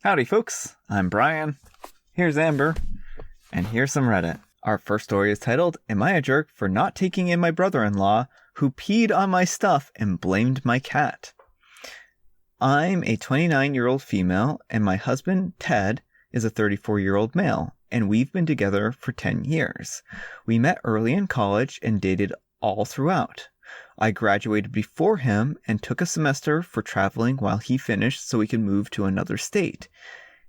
Howdy, folks. I'm Brian. Here's Amber. And here's some Reddit. Our first story is titled, Am I a Jerk for Not Taking in My Brother-in-Law Who Peed on My Stuff and Blamed My Cat? I'm a 29-year-old female, and my husband, Ted, is a 34-year-old male, and we've been together for 10 years. We met early in college and dated all throughout. I graduated before him and took a semester for traveling while he finished so we could move to another state.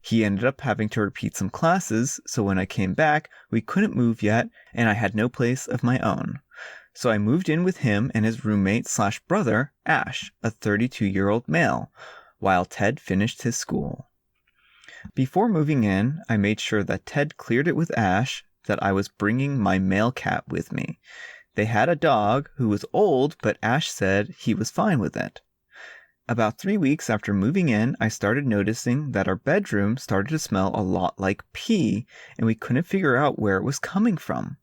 He ended up having to repeat some classes, so when I came back, we couldn't move yet, and I had no place of my own. So I moved in with him and his roommate/brother, Ash, a 32-year-old male, while Ted finished his school. Before moving in, I made sure that Ted cleared it with Ash that I was bringing my male cat with me. They had a dog who was old, but Ash said he was fine with it. About 3 weeks after moving in, I started noticing that our bedroom started to smell a lot like pee, and we couldn't figure out where it was coming from.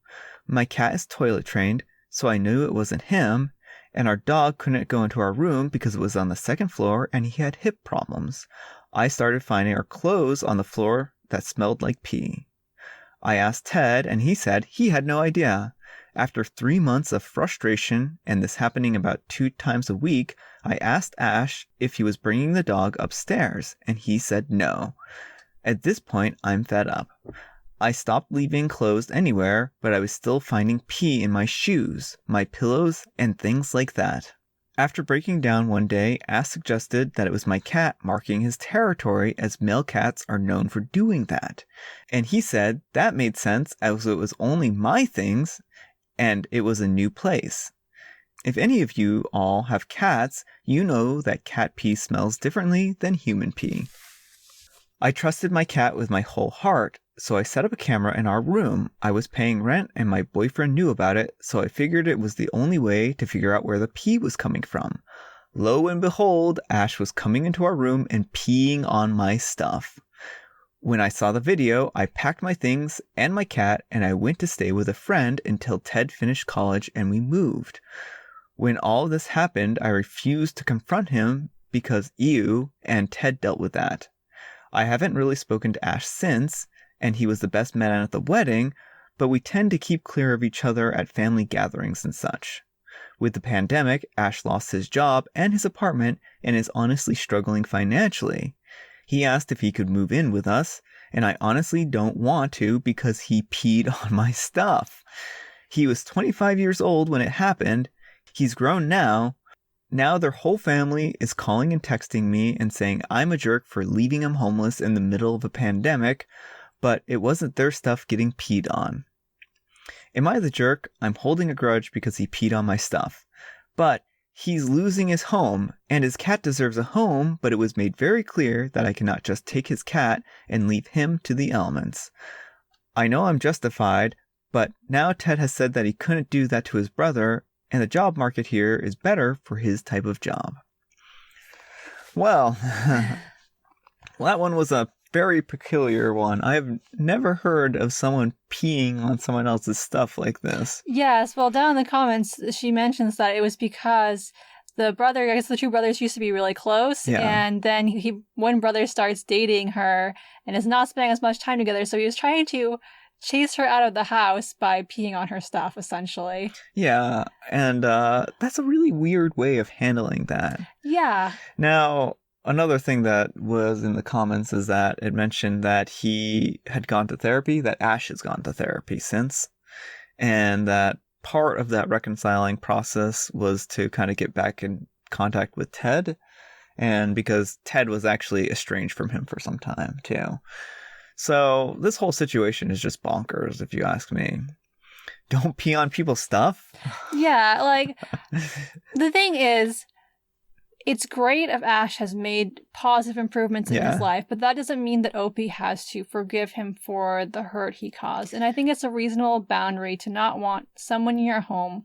My cat is toilet trained, so I knew it wasn't him, and our dog couldn't go into our room because it was on the second floor and he had hip problems. I started finding our clothes on the floor that smelled like pee. I asked Ted, and he said he had no idea. After 3 months of frustration, and this happening about 2 times a week, I asked Ash if he was bringing the dog upstairs, and he said no. At this point, I'm fed up. I stopped leaving clothes anywhere, but I was still finding pee in my shoes, my pillows, and things like that. After breaking down one day, Ash suggested that it was my cat marking his territory, as male cats are known for doing that. And he said that made sense as it was only my things, and it was a new place. If any of you all have cats, you know that cat pee smells differently than human pee. I trusted my cat with my whole heart, so I set up a camera in our room. I was paying rent and my boyfriend knew about it, so I figured it was the only way to figure out where the pee was coming from. Lo and behold, Ash was coming into our room and peeing on my stuff. When I saw the video, I packed my things and my cat, and I went to stay with a friend until Ted finished college and we moved. When all this happened, I refused to confront him because ew, and Ted dealt with that. I haven't really spoken to Ash since, and he was the best man at the wedding, but we tend to keep clear of each other at family gatherings and such. With the pandemic, Ash lost his job and his apartment and is honestly struggling financially. He asked if he could move in with us, and I honestly don't want to because he peed on my stuff. He was 25 years old when it happened. He's grown now. Now their whole family is calling and texting me and saying I'm a jerk for leaving him homeless in the middle of a pandemic, but it wasn't their stuff getting peed on. Am I the jerk? I'm holding a grudge because he peed on my stuff. But he's losing his home, and his cat deserves a home, but it was made very clear that I cannot just take his cat and leave him to the elements. I know I'm justified, but now Ted has said that he couldn't do that to his brother, and the job market here is better for his type of job. Well, that one was a very peculiar one. I've never heard of someone peeing on someone else's stuff like this. Yes, well, down in the comments, she mentions that it was because the brother, I guess the two brothers used to be really close, and then one brother starts dating her and is not spending as much time together, so he was trying to chase her out of the house by peeing on her stuff, essentially. Yeah, and that's a really weird way of handling that. Yeah. Now, another thing that was in the comments is that it mentioned that he had gone to therapy, that Ash has gone to therapy since, and that part of that reconciling process was to kind of get back in contact with Ted, and because Ted was actually estranged from him for some time, too. So this whole situation is just bonkers, if you ask me. Don't pee on people's stuff. Yeah, like, the thing is, it's great if Ash has made positive improvements in his life, but that doesn't mean that Opie has to forgive him for the hurt he caused. And I think it's a reasonable boundary to not want someone in your home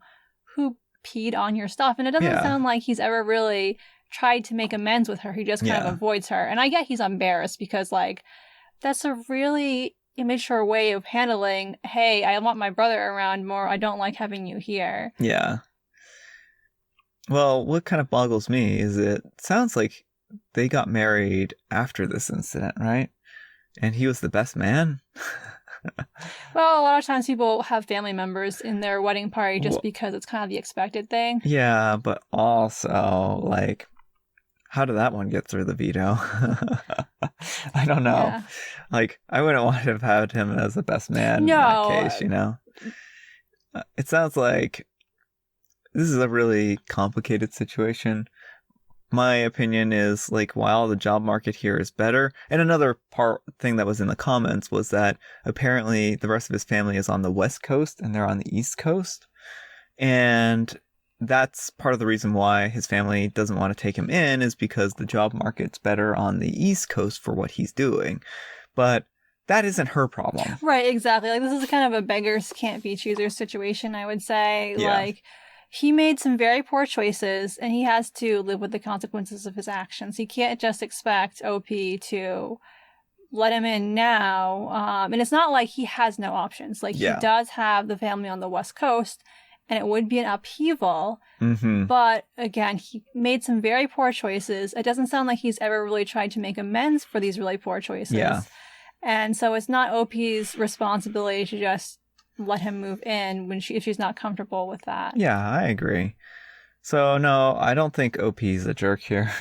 who peed on your stuff. And it doesn't sound like he's ever really tried to make amends with her. He just kind of avoids her. And I get he's embarrassed because, like, that's a really immature way of handling, hey, I want my brother around more. I don't like having you here. Yeah. Well, what kind of boggles me is it sounds like they got married after this incident, right? And he was the best man? Well, a lot of times people have family members in their wedding party just because it's kind of the expected thing. Yeah, but also, like, how did that one get through the veto? I don't know. Yeah. Like, I wouldn't want to have had him as the best man in No. that case, you know? It sounds like this is a really complicated situation. My opinion is, like, while the job market here is better, and another thing that was in the comments was that apparently the rest of his family is on the West Coast and they're on the East Coast. And that's part of the reason why his family doesn't want to take him in, is because the job market's better on the East Coast for what he's doing. But that isn't her problem. Right, exactly. Like, this is kind of a beggars can't be choosers situation, I would say. Yeah. Like, he made some very poor choices, and he has to live with the consequences of his actions. He can't just expect OP to let him in now. And it's not like he has no options. Like, Yeah. he does have the family on the West Coast, and it would be an upheaval. Mm-hmm. But again, he made some very poor choices. It doesn't sound like he's ever really tried to make amends for these really poor choices. Yeah. And so it's not OP's responsibility to just let him move in if she's not comfortable with that. Yeah, I agree. So, no, I don't think OP's a jerk here.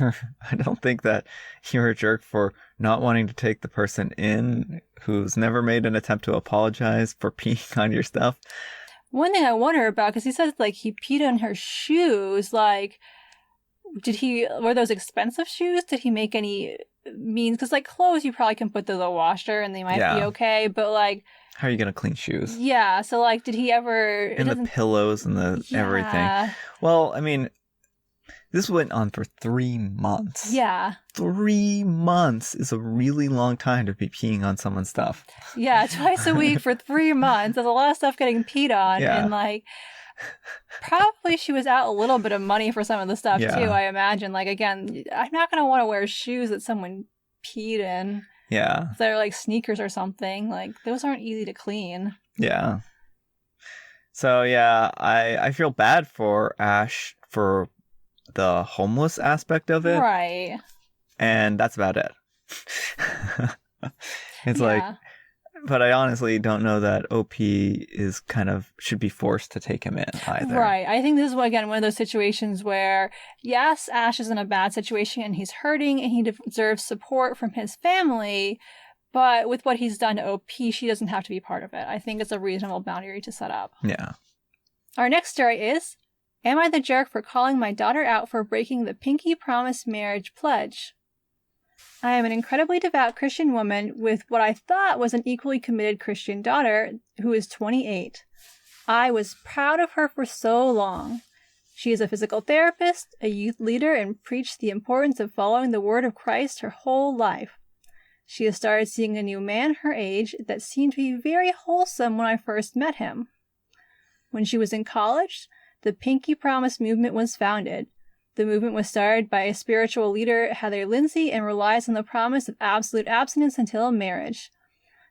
I don't think that you're a jerk for not wanting to take the person in who's never made an attempt to apologize for peeing on your stuff. One thing I wonder about, because he says, like, he peed on her shoes, like, were those expensive shoes? Did he make any means? Because, like, clothes, you probably can put through the washer and they might be okay, but, like, how are you going to clean shoes? Yeah, so, like, did he ever... And the pillows and the everything. Well, I mean, this went on for 3 months. Yeah. 3 months is a really long time to be peeing on someone's stuff. Yeah, twice a week for 3 months. There's a lot of stuff getting peed on. Yeah. And, like, probably she was out a little bit of money for some of the stuff, too, I imagine. Like, again, I'm not going to want to wear shoes that someone peed in. Yeah. If they're like sneakers or something. Like, those aren't easy to clean. Yeah. So, yeah, I feel bad for Ash for the homeless aspect of it. Right. And that's about it. It's like, but I honestly don't know that OP is should be forced to take him in either. Right. I think this is, again, one of those situations where, yes, Ash is in a bad situation and he's hurting and he deserves support from his family, but with what he's done to OP, she doesn't have to be part of it. I think it's a reasonable boundary to set up. Yeah. Our next story is, am I the jerk for calling my daughter out for breaking the pinky promise marriage pledge? I am an incredibly devout Christian woman with what I thought was an equally committed Christian daughter who is 28. I was proud of her for so long. She is a physical therapist, a youth leader, and preached the importance of following the word of Christ her whole life. She has started seeing a new man her age that seemed to be very wholesome when I first met him. When she was in college, the Pinky Promise movement was founded. The movement was started by a spiritual leader, Heather Lindsay, and relies on the promise of absolute abstinence until marriage.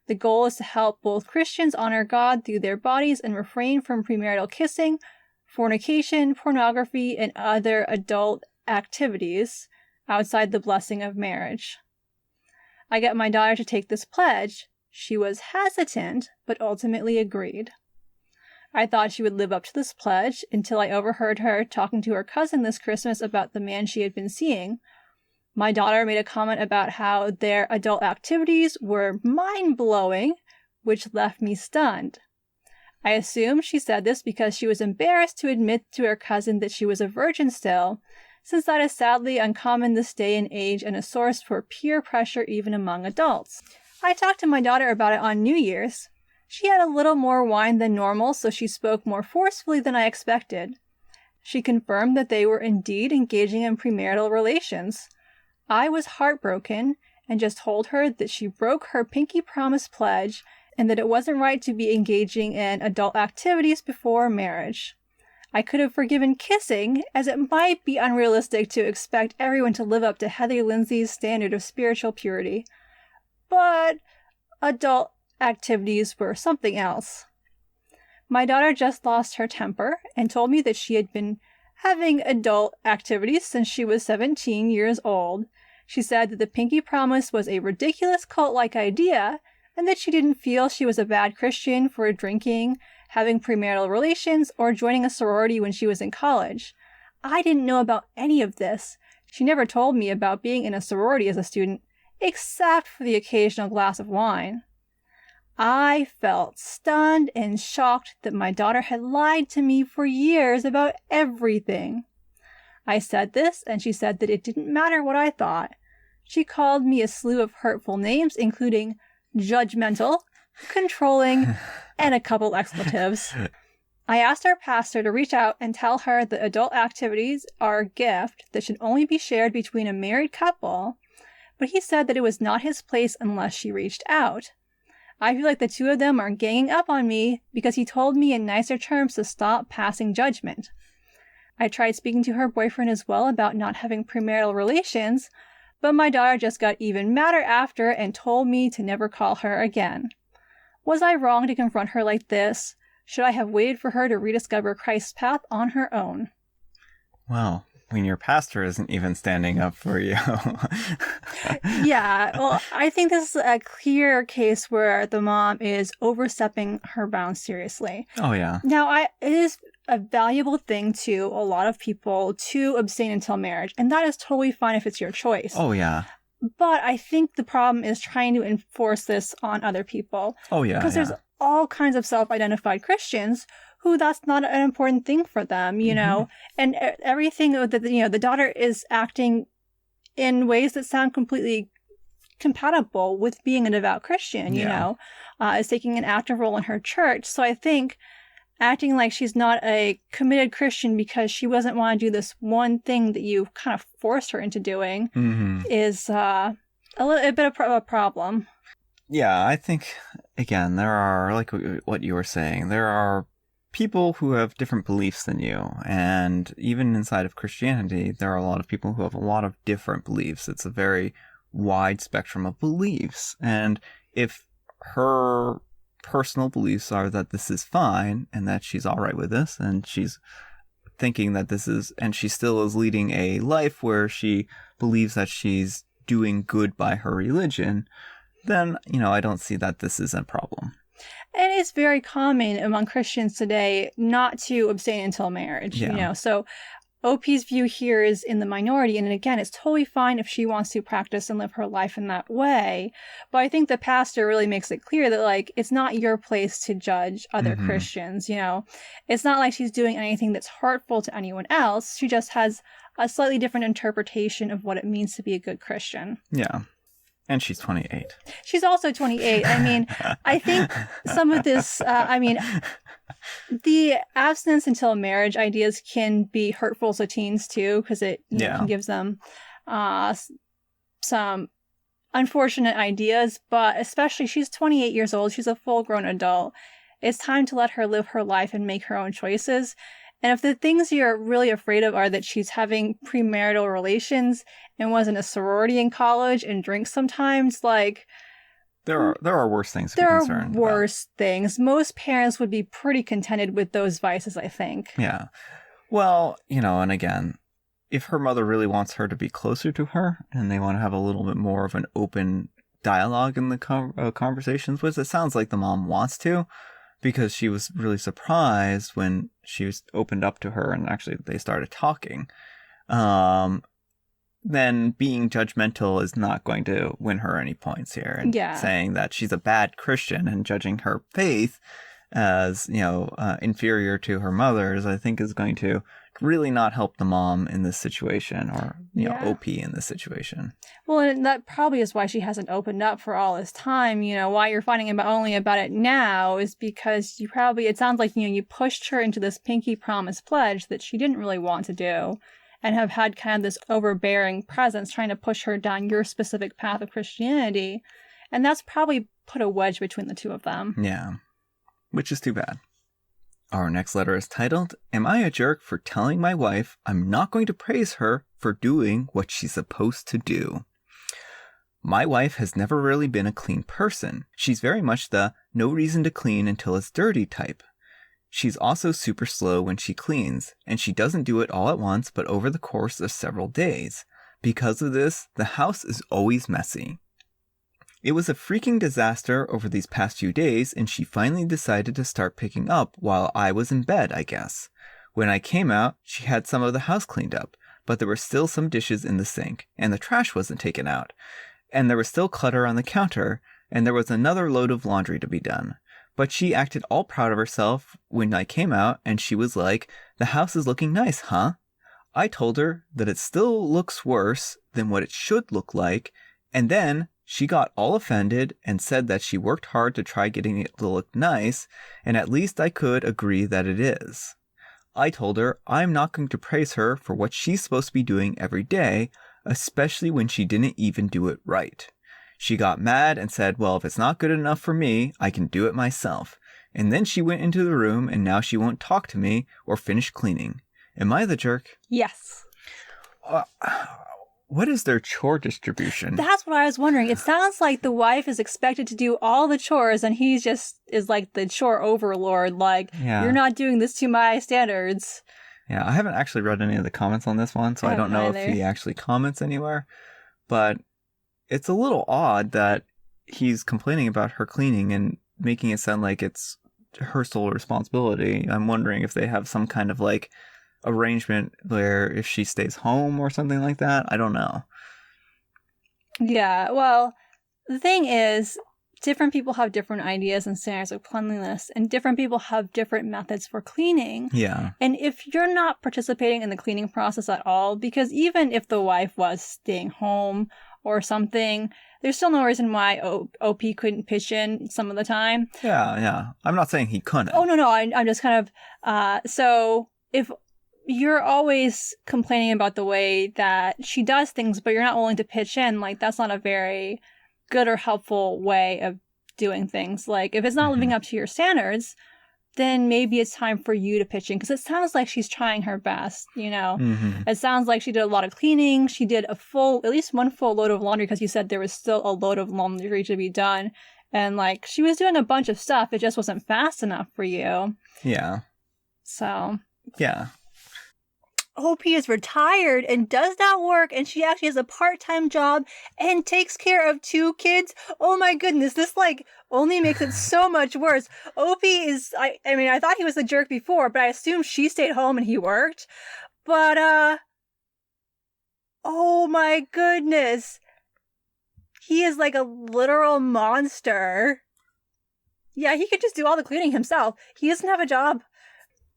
The goal is to help both Christians honor God through their bodies and refrain from premarital kissing, fornication, pornography, and other adult activities outside the blessing of marriage. I got my daughter to take this pledge. She was hesitant, but ultimately agreed. I thought she would live up to this pledge until I overheard her talking to her cousin this Christmas about the man she had been seeing. My daughter made a comment about how their adult activities were mind-blowing, which left me stunned. I assume she said this because she was embarrassed to admit to her cousin that she was a virgin still, since that is sadly uncommon this day and age and a source for peer pressure even among adults. I talked to my daughter about it on New Year's. She had a little more wine than normal, so she spoke more forcefully than I expected. She confirmed that they were indeed engaging in premarital relations. I was heartbroken and just told her that she broke her pinky promise pledge and that it wasn't right to be engaging in adult activities before marriage. I could have forgiven kissing, as it might be unrealistic to expect everyone to live up to Heather Lindsay's standard of spiritual purity. But adult activities were something else. My daughter just lost her temper and told me that she had been having adult activities since she was 17 years old, She said that the pinky promise was a ridiculous cult-like idea and that she didn't feel she was a bad Christian for drinking, having premarital relations, or joining a sorority when she was in college. I didn't know about any of this. She never told me about being in a sorority as a student, except for the occasional glass of wine. I felt stunned and shocked that my daughter had lied to me for years about everything. I said this, and she said that it didn't matter what I thought. She called me a slew of hurtful names, including judgmental, controlling, and a couple expletives. I asked our pastor to reach out and tell her that adult activities are a gift that should only be shared between a married couple, but he said that it was not his place unless she reached out. I feel like the two of them are ganging up on me because he told me in nicer terms to stop passing judgment. I tried speaking to her boyfriend as well about not having premarital relations, but my daughter just got even madder after and told me to never call her again. Was I wrong to confront her like this? Should I have waited for her to rediscover Christ's path on her own? Well, when your pastor isn't even standing up for you. Yeah, well, I think this is a clear case where the mom is overstepping her bounds seriously. Oh, yeah. Now, it is a valuable thing to a lot of people to abstain until marriage, and that is totally fine if it's your choice. Oh, yeah. But I think the problem is trying to enforce this on other people. Oh, yeah. Because there's all kinds of self-identified Christians who that's not an important thing for them, you know, and everything that, the daughter is acting in ways that sound completely compatible with being a devout Christian, you know, is taking an active role in her church. So I think acting like she's not a committed Christian because she doesn't want to do this one thing that you kind of forced her into doing is a bit of a problem. Yeah, I think, again, there are, like what you were saying, there are people who have different beliefs than you. And even inside of Christianity, there are a lot of people who have a lot of different beliefs. It's a very wide spectrum of beliefs. And if her personal beliefs are that this is fine and that she's all right with this, and she's thinking that this is, and she still is leading a life where she believes that she's doing good by her religion, then, you know, I don't see that this is a problem. And it's very common among Christians today not to abstain until marriage, you know. So OP's view here is in the minority. And again, it's totally fine if she wants to practice and live her life in that way. But I think the pastor really makes it clear that, like, it's not your place to judge other Christians, you know. It's not like she's doing anything that's hurtful to anyone else. She just has a slightly different interpretation of what it means to be a good Christian. Yeah. And she's 28. She's also 28. I mean, I think some of this, the abstinence until marriage ideas can be hurtful to teens too, because it can give them some unfortunate ideas. But especially, she's 28 years old. She's a full-grown adult. It's time to let her live her life and make her own choices. And if the things you're really afraid of are that she's having premarital relations and was in a sorority in college and drinks sometimes, like... There are worse things to be concerned about. There are worse things. Most parents would be pretty contented with those vices, I think. Yeah. Well, you know, and again, if her mother really wants her to be closer to her and they want to have a little bit more of an open dialogue in the conversations, which it sounds like the mom wants to, because she was really surprised when she was opened up to her and actually they started talking. Then being judgmental is not going to win her any points here. And saying that she's a bad Christian and judging her faith as, you know, inferior to her mother's, I think is going to really not help the mom in this situation, or, you know, OP in this situation. Well, and that probably is why she hasn't opened up for all this time. You know, why you're finding only about it now is because it sounds like, you know, you pushed her into this pinky promise pledge that she didn't really want to do, and have had kind of this overbearing presence trying to push her down your specific path of Christianity. And that's probably put a wedge between the two of them. Yeah, which is too bad. Our next letter is titled, Am I a jerk for telling my wife I'm not going to praise her for doing what she's supposed to do? My wife has never really been a clean person. She's very much the no reason to clean until it's dirty type. She's also super slow when she cleans, and she doesn't do it all at once but over the course of several days. Because of this, the house is always messy. It was a freaking disaster over these past few days, and she finally decided to start picking up while I was in bed, I guess. When I came out, she had some of the house cleaned up, but there were still some dishes in the sink, and the trash wasn't taken out. And there was still clutter on the counter, and there was another load of laundry to be done. But she acted all proud of herself when I came out, and she was like, "The house is looking nice, huh?" I told her that it still looks worse than what it should look like, and then she got all offended and said that she worked hard to try getting it to look nice, and at least I could agree that it is. I told her I'm not going to praise her for what she's supposed to be doing every day, especially when she didn't even do it right. She got mad and said, well, if it's not good enough for me, I can do it myself. And then she went into the room, and now she won't talk to me or finish cleaning. Am I the jerk? Yes. What is their chore distribution? That's what I was wondering. It sounds like the wife is expected to do all the chores, and he just is like the chore overlord. Like, You're not doing this to my standards. Yeah, I haven't actually read any of the comments on this one, so I don't know if he actually comments anywhere. But it's a little odd that he's complaining about her cleaning and making it sound like it's her sole responsibility. I'm wondering if they have some kind of like arrangement where if she stays home or something like that. I don't know. Yeah, well, the thing is, different people have different ideas and standards of cleanliness, and different people have different methods for cleaning. Yeah. And if you're not participating in the cleaning process at all, because even if the wife was staying home or something, there's still no reason why OP couldn't pitch in some of the time. Yeah. I'm not saying he couldn't. Oh, no, I'm just kind of, so if you're always complaining about the way that she does things, but you're not willing to pitch in, like, that's not a very good or helpful way of doing things. Like, if it's not living up to your standards, then maybe it's time for you to pitch in, because it sounds like she's trying her best, you know? It sounds like she did a lot of cleaning. She did at least one full load of laundry, because you said there was still a load of laundry to be done. And, like, she was doing a bunch of stuff. It just wasn't fast enough for you. Yeah. So. Yeah. OP is retired and does not work, and she actually has a part-time job and takes care of 2 kids. Oh my goodness, this like only makes it so much worse. OP is, I mean, I thought he was a jerk before, but I assumed she stayed home and he worked. But, oh my goodness. He is like a literal monster. Yeah, he could just do all the cleaning himself. He doesn't have a job.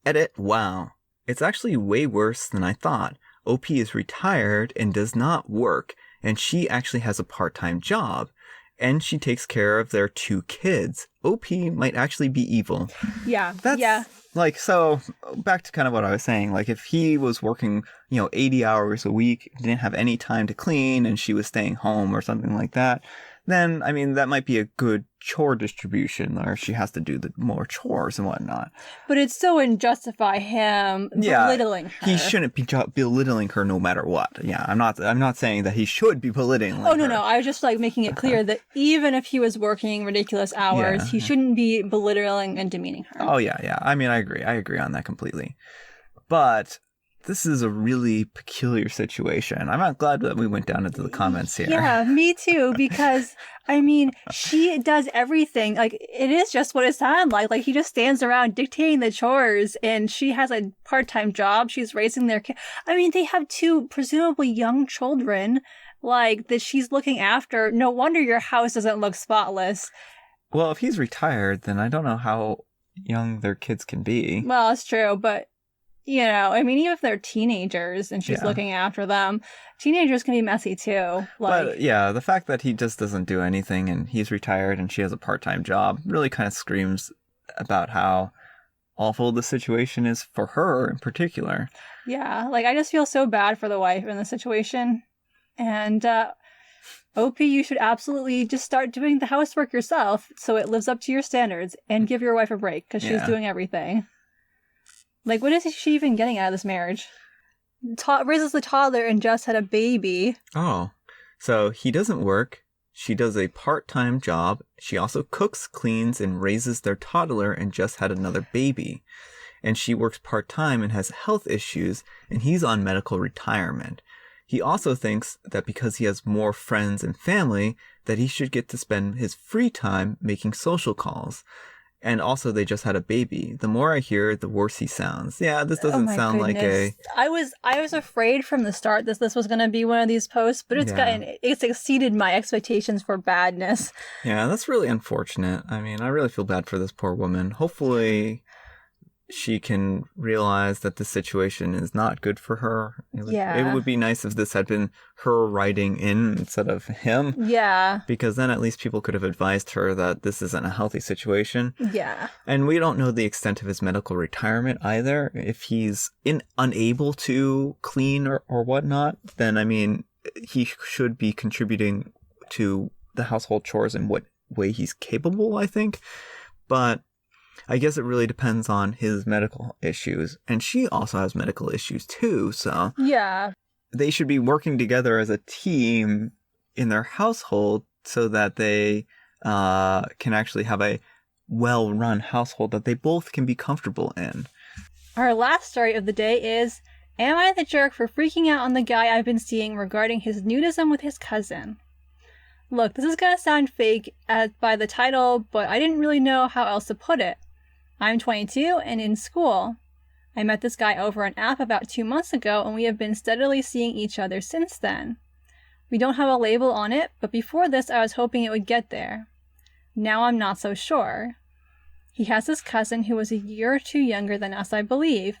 Edit, wow. It's actually way worse than I thought. OP is retired and does not work, and she actually has a part-time job, and she takes care of their 2 kids. OP might actually be evil. Yeah. That's, like, so back to kind of what I was saying. Like, if he was working, 80 hours a week, didn't have any time to clean, and she was staying home or something like that, then, I mean, that might be a good chore distribution, or she has to do the more chores and whatnot. But it still wouldn't justify him belittling her. He shouldn't be belittling her no matter what. Yeah, I'm not saying that he should be belittling her. Oh, no. I was just, like, making it clear that even if he was working ridiculous hours, he shouldn't be belittling and demeaning her. Oh, yeah. I mean, I agree on that completely. But this is a really peculiar situation. I'm not glad that we went down into the comments here. Yeah, me too, because, I mean, she does everything. Like, it is just what it sounds like. Like, he just stands around dictating the chores, and she has a part-time job. She's raising their kids. I mean, they have 2 presumably young children, like, that she's looking after. No wonder your house doesn't look spotless. Well, if he's retired, then I don't know how young their kids can be. Well, it's true, but I mean, even if they're teenagers and she's looking after them, teenagers can be messy too. But yeah, the fact that he just doesn't do anything and he's retired and she has a part-time job really kind of screams about how awful the situation is for her in particular. Yeah, like, I just feel so bad for the wife in the situation. And OP, you should absolutely just start doing the housework yourself so it lives up to your standards, and give your wife a break, because she's doing everything. Like, what is she even getting out of this marriage? Raises the toddler and just had a baby. Oh, so he doesn't work. She does a part-time job. She also cooks, cleans, and raises their toddler and just had another baby. And she works part-time and has health issues, and he's on medical retirement. He also thinks that because he has more friends and family, that he should get to spend his free time making social calls. And also, they just had a baby. The more I hear, the worse he sounds. Yeah, this doesn't sound like a... I was afraid from the start that this was going to be one of these posts, but it's exceeded my expectations for badness. Yeah, that's really unfortunate. I mean, I really feel bad for this poor woman. Hopefully she can realize that this situation is not good for her. It would be nice if this had been her writing in instead of him. Yeah. Because then at least people could have advised her that this isn't a healthy situation. Yeah. And we don't know the extent of his medical retirement either. If he's unable to clean or whatnot, then, I mean, he should be contributing to the household chores in what way he's capable, I think. But I guess it really depends on his medical issues. And she also has medical issues too, so... Yeah. They should be working together as a team in their household so that they can actually have a well-run household that they both can be comfortable in. Our last story of the day is, am I the jerk for freaking out on the guy I've been seeing regarding his nudism with his cousin? Look, this is going to sound fake by the title, but I didn't really know how else to put it. I'm 22 and in school. I met this guy over an app about 2 months ago, and we have been steadily seeing each other since then. We don't have a label on it, but before this I was hoping it would get there. Now I'm not so sure. He has this cousin who is a year or two younger than us, I believe.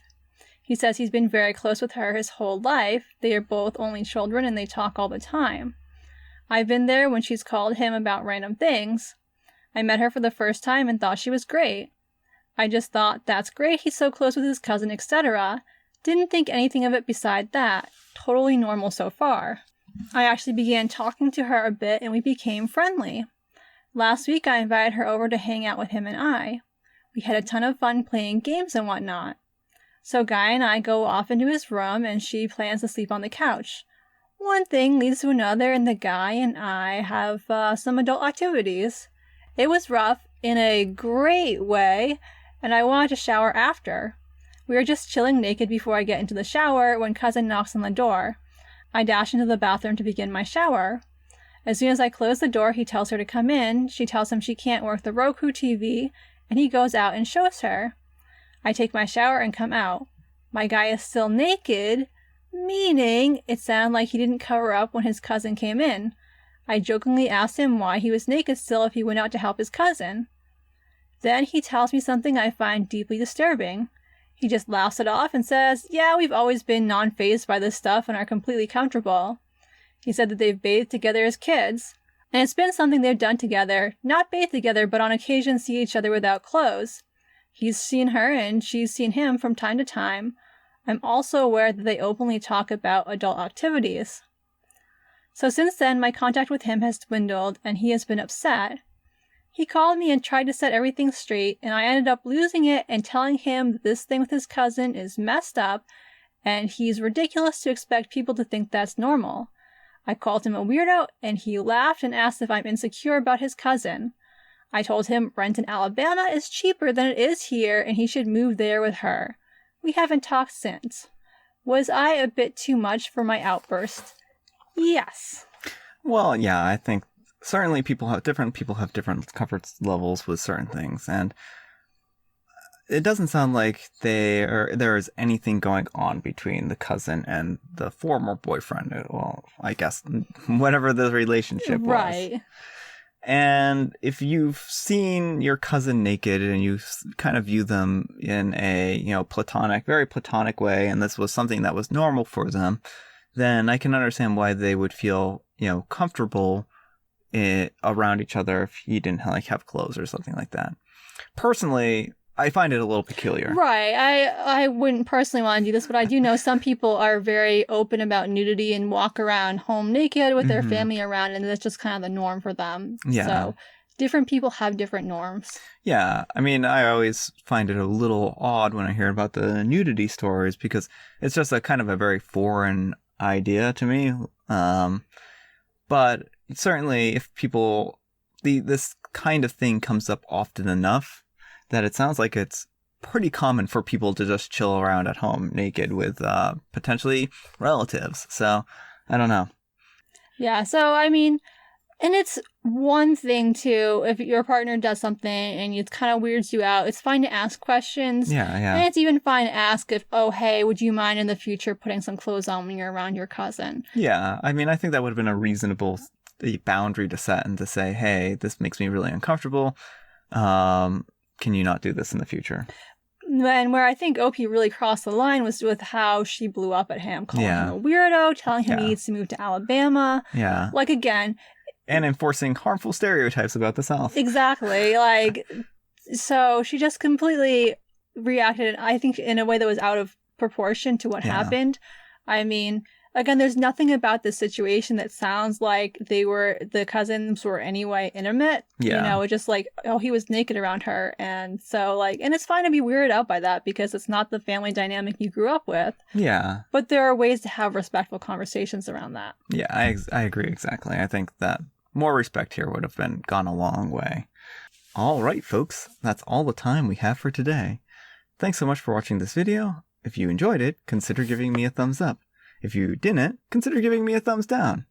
He says he's been very close with her his whole life. They are both only children and they talk all the time. I've been there when she's called him about random things. I met her for the first time and thought she was great. I just thought, that's great, he's so close with his cousin, etc. Didn't think anything of it beside that. Totally normal so far. I actually began talking to her a bit and we became friendly. Last week I invited her over to hang out with him and I. We had a ton of fun playing games and whatnot. So Guy and I go off into his room and she plans to sleep on the couch. One thing leads to another and the guy and I have some adult activities. It was rough in a great way, and I wanted to shower after. We were just chilling naked before I get into the shower when cousin knocks on the door. I dash into the bathroom to begin my shower. As soon as I close the door, he tells her to come in. She tells him she can't work the Roku TV, and he goes out and shows her. I take my shower and come out. My guy is still naked, meaning it sounded like he didn't cover up when his cousin came in. I jokingly asked him why he was naked still if he went out to help his cousin. Then he tells me something I find deeply disturbing. He just laughs it off and says, yeah, we've always been non-fazed by this stuff and are completely comfortable. He said that they've bathed together as kids. And it's been something they've done together, not bathe together, but on occasion see each other without clothes. He's seen her and she's seen him from time to time. I'm also aware that they openly talk about adult activities. So since then, my contact with him has dwindled and he has been upset. He called me and tried to set everything straight, and I ended up losing it and telling him that this thing with his cousin is messed up, and he's ridiculous to expect people to think that's normal. I called him a weirdo, and he laughed and asked if I'm insecure about his cousin. I told him rent in Alabama is cheaper than it is here, and he should move there with her. We haven't talked since. Was I a bit too much for my outburst? Yes. Well, yeah, I think certainly people have different comfort levels with certain things, and it doesn't sound like there is anything going on between the cousin and the former boyfriend. Well, I guess whatever the relationship was. Right. And if you've seen your cousin naked and you kind of view them in a, very platonic way, and this was something that was normal for them, then I can understand why they would feel, comfortable around each other if he didn't have clothes or something like that. Personally, I find it a little peculiar. Right. I wouldn't personally want to do this, but I do know some people are very open about nudity and walk around home naked with their family around, and that's just kind of the norm for them. Yeah. So different people have different norms. Yeah. I mean, I always find it a little odd when I hear about the nudity stories because it's just a kind of a very foreign idea to me. But certainly if this kind of thing comes up often enough that it sounds like it's pretty common for people to just chill around at home naked with potentially relatives. So I don't know. Yeah, so I mean, and it's one thing too, if your partner does something and it kind of weirds you out, it's fine to ask questions. Yeah, And yeah. it's even fine to ask if, oh, hey, would you mind in the future putting some clothes on when you're around your cousin? Yeah, I mean, I think that would have been a reasonable boundary to set and to say, hey, this makes me really uncomfortable. Can you not do this in the future? And where I think OP really crossed the line was with how she blew up at him, calling Yeah. him a weirdo, telling him he Yeah. needs to move to Alabama. Yeah. Like, again, And enforcing harmful stereotypes about the South. exactly. Like, so she just completely reacted, I think, in a way that was out of proportion to what Yeah. happened. I mean, again, there's nothing about this situation that sounds like the cousins were anyway intimate. Yeah. You know, it's just like, oh, he was naked around her. And so, like, and it's fine to be weirded out by that because it's not the family dynamic you grew up with. Yeah. But there are ways to have respectful conversations around that. Yeah, I agree exactly. I think that more respect here would have gone a long way. All right, folks, that's all the time we have for today. Thanks so much for watching this video. If you enjoyed it, consider giving me a thumbs up. If you didn't, consider giving me a thumbs down.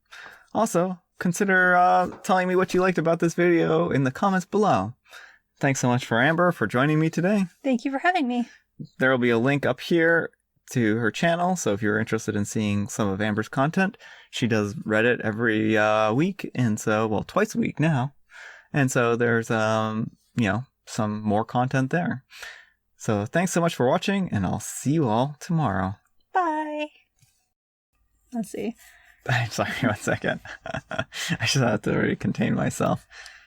Also, consider telling me what you liked about this video in the comments below. Thanks so much for Amber for joining me today. Thank you for having me. There will be a link up here to her channel, so if you're interested in seeing some of Amber's content, she does Reddit every week, and so, well, twice a week now. And so there's, some more content there. So thanks so much for watching, and I'll see you all tomorrow. Bye. Let's see. I'm sorry, 1 second. I just have to really contain myself.